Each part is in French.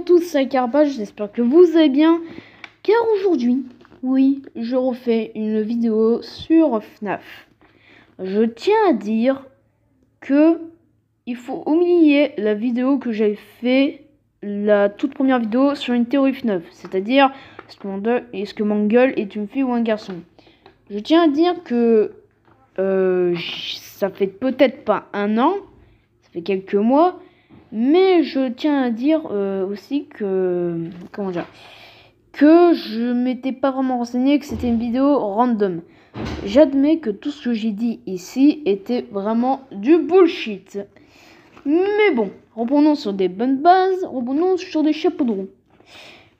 tous, c'est Carbage, j'espère que vous allez bien. Car aujourd'hui, oui, je refais une vidéo sur FNAF. Je tiens à dire que il faut oublier la vidéo que j'avais fait, la toute première vidéo sur une théorie FNAF. C'est-à-dire, est-ce que Mangle est une fille ou un garçon? Je tiens à dire que ça fait peut-être pas un an, ça fait quelques mois. Mais je tiens à dire aussi que, que je m'étais pas vraiment renseigné, que c'était une vidéo random. J'admets que tout ce que j'ai dit ici était vraiment du bullshit. Mais bon, reprenons sur des bonnes bases, reprenons sur des chapeaux de roue.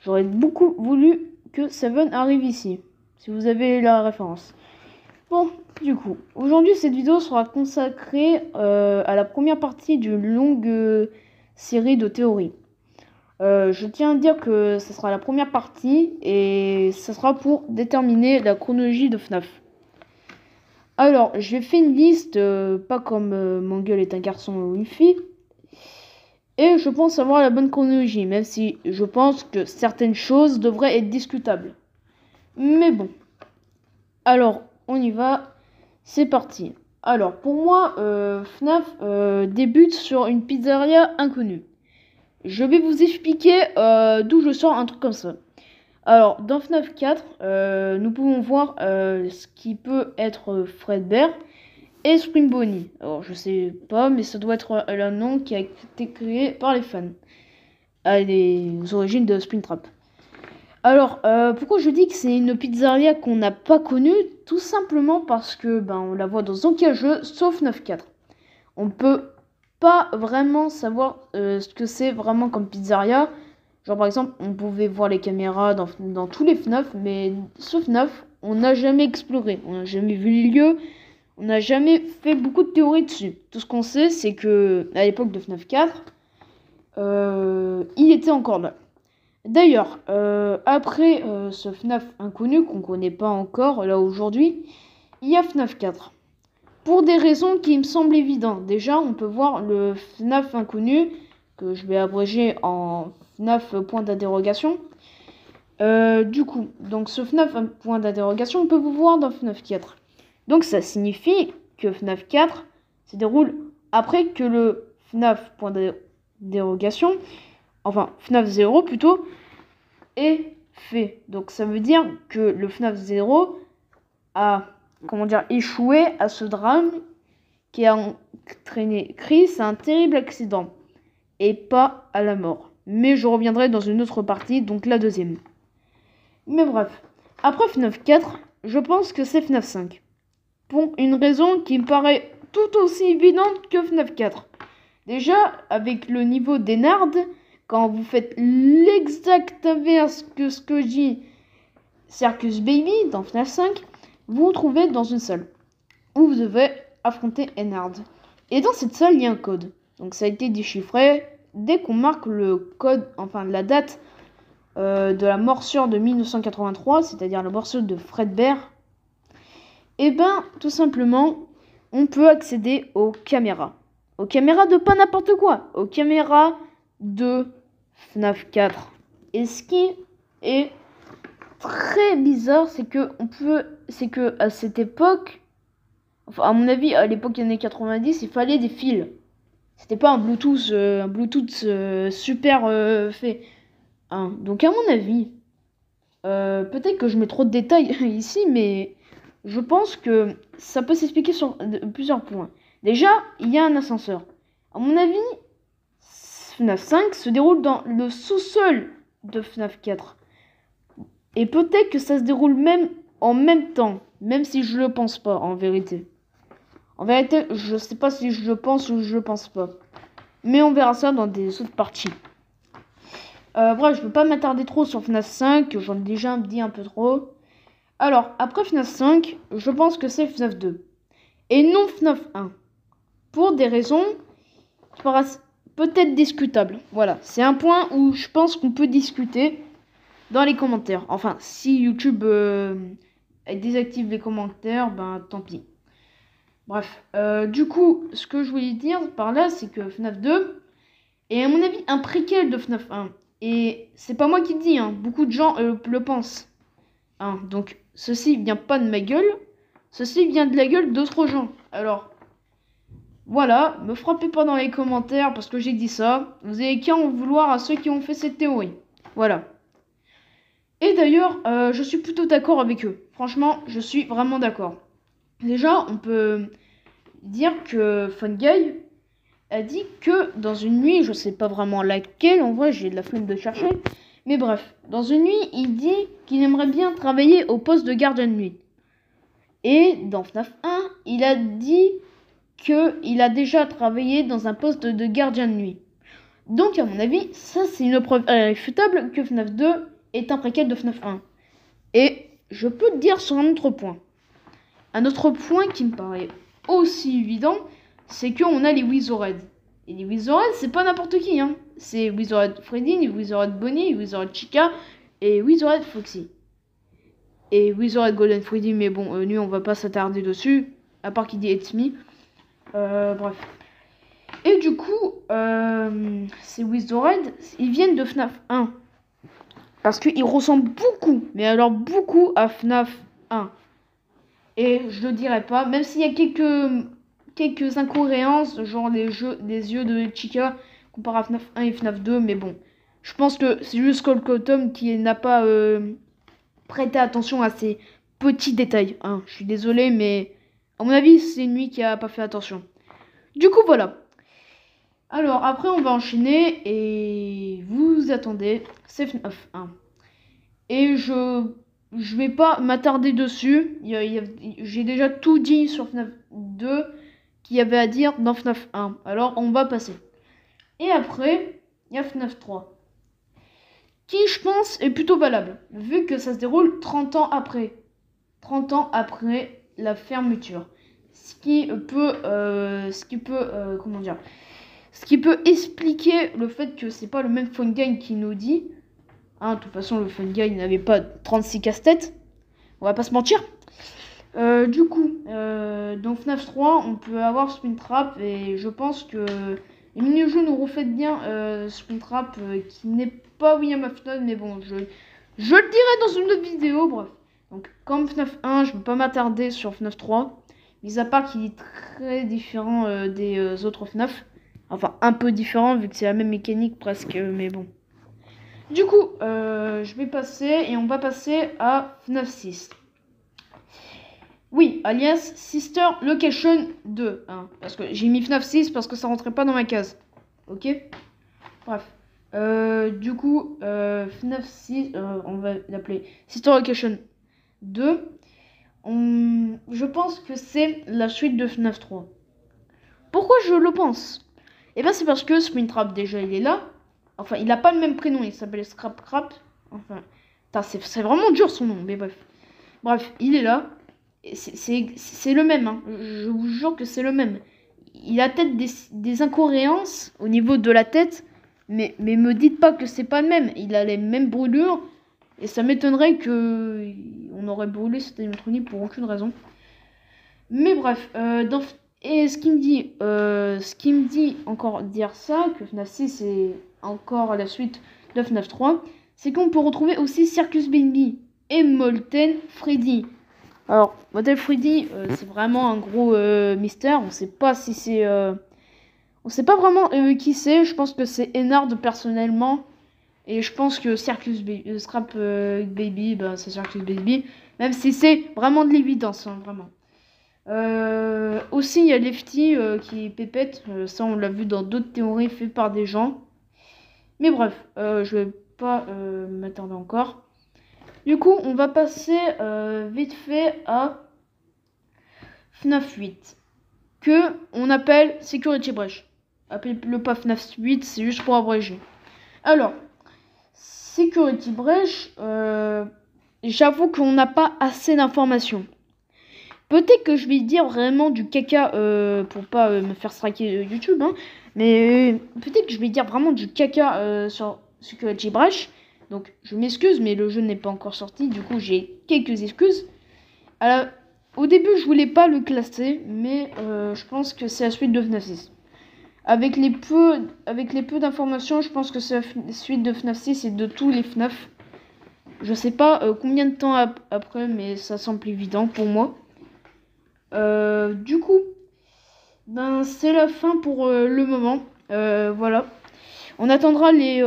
J'aurais beaucoup voulu que Seven arrive ici, si vous avez la référence. Bon, du coup, aujourd'hui cette vidéo sera consacrée à la première partie d'une longue série de théories. Je tiens à dire que ce sera la première partie et ce sera pour déterminer la chronologie de FNAF. Alors, j'ai fait une liste, pas comme Mangle est un garçon ou une fille, et je pense avoir la bonne chronologie, même si je pense que certaines choses devraient être discutables. Mais bon. Alors, on y va, c'est parti. Alors, pour moi, FNAF débute sur une pizzeria inconnue. Je vais vous expliquer d'où je sors un truc comme ça. Alors, dans FNAF 4, nous pouvons voir ce qui peut être Fredbear et Spring Bonnie. Alors, je sais pas, mais ça doit être un nom qui a été créé par les fans à les origines de Springtrap. Alors, pourquoi je dis que c'est une pizzeria qu'on n'a pas connue? Tout simplement parce que on la voit dans aucun jeu, sauf FNAF 4. On peut pas vraiment savoir ce que c'est vraiment comme pizzeria. Genre par exemple, on pouvait voir les caméras dans tous les FNAF, mais sauf FNAF, on n'a jamais exploré, on n'a jamais vu les lieux, on n'a jamais fait beaucoup de théories dessus. Tout ce qu'on sait, c'est que à l'époque de FNAF 4, il était encore là. D'ailleurs, après ce FNAF inconnu qu'on connaît pas encore là aujourd'hui, il y a FNAF 4. Pour des raisons qui me semblent évidentes. Déjà, on peut voir le FNAF inconnu, que je vais abréger en FNAF point d'interrogation. Du coup, donc ce FNAF point d'interrogation, on peut vous voir dans FNAF 4. Donc ça signifie que FNAF 4 se déroule après que le FNAF point d'interrogation, enfin FNAF 0 plutôt, est fait. Donc ça veut dire que le FNAF 0 a échoué à ce drame qui a entraîné Chris à un terrible accident et pas à la mort. Mais je reviendrai dans une autre partie, donc la deuxième. Mais bref, après FNAF 4, je pense que c'est FNAF 5. Pour une raison qui me paraît tout aussi évidente que FNAF 4. Déjà, avec le niveau d'Ennard, quand vous faites l'exact inverse que ce que dit Circus Baby dans FNAF 5, vous vous trouvez dans une salle où vous devez affronter Ennard. Et dans cette salle, il y a un code. Donc ça a été déchiffré dès qu'on marque le code, enfin la date de la morsure de 1983, c'est-à-dire la morsure de Fredbear. Et tout simplement, on peut accéder aux caméras. Aux caméras de pas n'importe quoi. Aux caméras de FNAF 4. Et ce qui est très bizarre, c'est que à cette époque, enfin à mon avis à l'époque des années 90, il fallait des fils. C'était pas un Bluetooth super fait. Hein. Donc à mon avis, peut-être que je mets trop de détails ici, mais je pense que ça peut s'expliquer sur plusieurs points. Déjà, il y a un ascenseur. À mon avis, FNAF 5 se déroule dans le sous-sol de FNAF 4. Et peut-être que ça se déroule même en même temps, même si je le pense pas en vérité. En vérité, je sais pas si je le pense ou je le pense pas. Mais on verra ça dans des autres parties. Bref, je veux pas m'attarder trop sur FNAF 5, j'en ai déjà dit un peu trop. Alors, après FNAF 5, je pense que c'est FNAF 2. Et non FNAF 1. Pour des raisons qui paraissent peut-être discutables. Voilà, c'est un point où je pense qu'on peut discuter dans les commentaires. Enfin, si YouTube désactive les commentaires, tant pis. Bref, du coup, ce que je voulais dire par là, c'est que FNAF 2 est à mon avis un préquel de FNAF 1. Et c'est pas moi qui le dis, hein. Beaucoup de gens le pensent. Hein. Donc, ceci vient pas de ma gueule. Ceci vient de la gueule d'autres gens. Alors, voilà, me frappez pas dans les commentaires parce que j'ai dit ça. Vous avez qu'à en vouloir à ceux qui ont fait cette théorie. Voilà. Et d'ailleurs, je suis plutôt d'accord avec eux. Franchement, je suis vraiment d'accord. Déjà, on peut dire que FunGuy a dit que dans une nuit, je sais pas vraiment laquelle, en vrai, j'ai de la flemme de chercher. Mais bref, dans une nuit, il dit qu'il aimerait bien travailler au poste de gardien de nuit. Et dans FNAF 1, il a dit qu'il a déjà travaillé dans un poste de gardien de nuit. Donc, à mon avis, ça c'est une preuve irréfutable que FNAF 2 est un préquel de FNAF 1. Et je peux te dire sur un autre point. Un autre point qui me paraît aussi évident, c'est qu'on a les Wizoreds. Et les Wizoreds, c'est pas n'importe qui, hein. C'est Wizored Freddy, Wizored Bonnie, Wizored Chica et Wizored Foxy. Et Wizored Golden Freddy, mais bon, lui, on va pas s'attarder dessus, à part qu'il dit It's me. Bref. Et du coup, ces Wizoreds, ils viennent de FNAF 1. Parce qu'ils ressemblent beaucoup, mais alors beaucoup à FNAF 1. Et je le dirais pas, même s'il y a quelques incohérences, genre les yeux de Chica comparé à FNAF 1 et FNAF 2, mais bon. Je pense que c'est juste Colcotom qui n'a pas prêté attention à ces petits détails. Hein. Je suis désolé, mais à mon avis, c'est lui qui a pas fait attention. Du coup, voilà. Alors, après, on va enchaîner et vous attendez, c'est FNAF 1. Et je vais pas m'attarder dessus. J'ai déjà tout dit sur FNAF 2 qu'il y avait à dire dans FNAF 1. Alors, on va passer. Et après, il y a FNAF 3. Qui, je pense, est plutôt valable. Vu que ça se déroule 30 ans après. 30 ans après la fermeture. Ce qui peut expliquer le fait que c'est pas le même FunGuy qui nous dit. Hein, de toute façon, le FunGuy n'avait pas 36 casse-têtes. On va pas se mentir. Du coup, dans FNAF 3, on peut avoir Springtrap. Et je pense que les mini-jeux nous reflètent bien Springtrap, qui n'est pas William Afton. Mais bon, je le dirai dans une autre vidéo. Bref. Donc, comme FNAF 1, je ne peux pas m'attarder sur FNAF 3. Mis à part qu'il est très différent des autres FNAF. Enfin, un peu différent vu que c'est la même mécanique presque. Mais bon. Du coup, je vais passer et on va passer à FNAF 6. Oui, alias Sister Location 2. Hein, parce que j'ai mis FNAF 6 parce que ça rentrait pas dans ma case. Ok. Bref. Du coup, FNAF 6, on va l'appeler Sister Location 2. Je pense que c'est la suite de FNAF 3. Pourquoi je le pense? Eh bien, c'est parce que Springtrap, déjà, il est là. Enfin, il n'a pas le même prénom, il s'appelle Scrap Crap. Enfin, c'est vraiment dur son nom, mais bref. Bref, il est là. C'est le même, hein. Je vous jure que c'est le même. Il a peut-être des incohérences au niveau de la tête, mais me dites pas que c'est pas le même. Il a les mêmes brûlures, et ça m'étonnerait que on aurait brûlé cette animatronique pour aucune raison. Mais bref, et ce qui me dit encore dire ça, que FNAF 6 est encore la suite de FNAF 3, c'est qu'on peut retrouver aussi Circus Baby et Molten Freddy. Alors, Molten Freddy, c'est vraiment un gros mystère. On sait pas si c'est, on sait pas vraiment qui c'est. Je pense que c'est Ennard personnellement, et je pense que Circus Baby, Scrap Baby, ben c'est Circus Baby, même si c'est vraiment de l'évidence, hein, vraiment. Aussi, il y a Lefty qui est pépette. Ça, on l'a vu dans d'autres théories faites par des gens. Mais bref, je vais pas m'attarder encore. Du coup, on va passer vite fait à FNAF 8. Que on appelle Security Breach. Appelez-le pas FNAF 8, c'est juste pour abréger. Alors, Security Breach, j'avoue qu'on n'a pas assez d'informations. Peut-être que je vais dire vraiment du caca pour pas me faire striker YouTube, hein, mais peut-être que je vais dire vraiment du caca sur Security Breach. Donc je m'excuse, mais le jeu n'est pas encore sorti, du coup j'ai quelques excuses. Alors, au début je voulais pas le classer, mais je pense que c'est la suite de FNAF 6. Avec les peu d'informations, je pense que c'est la suite de FNAF 6 et de tous les FNAF. Je sais pas combien de temps après, mais ça semble évident pour moi. Du coup, ben c'est la fin pour le moment. Voilà. On attendra les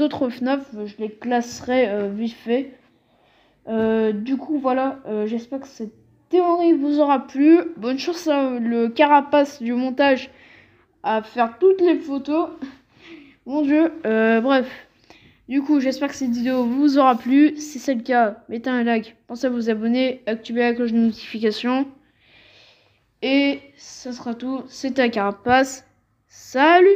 autres FNAF, je les classerai vite fait. Du coup, voilà, j'espère que cette théorie vous aura plu. Bonne chance à le carapace du montage à faire toutes les photos. Mon Dieu, bref. Du coup, j'espère que cette vidéo vous aura plu. Si c'est le cas, mettez un like, pensez à vous abonner, activez la cloche de notification. Et ça sera tout. C'était la carapace. Salut!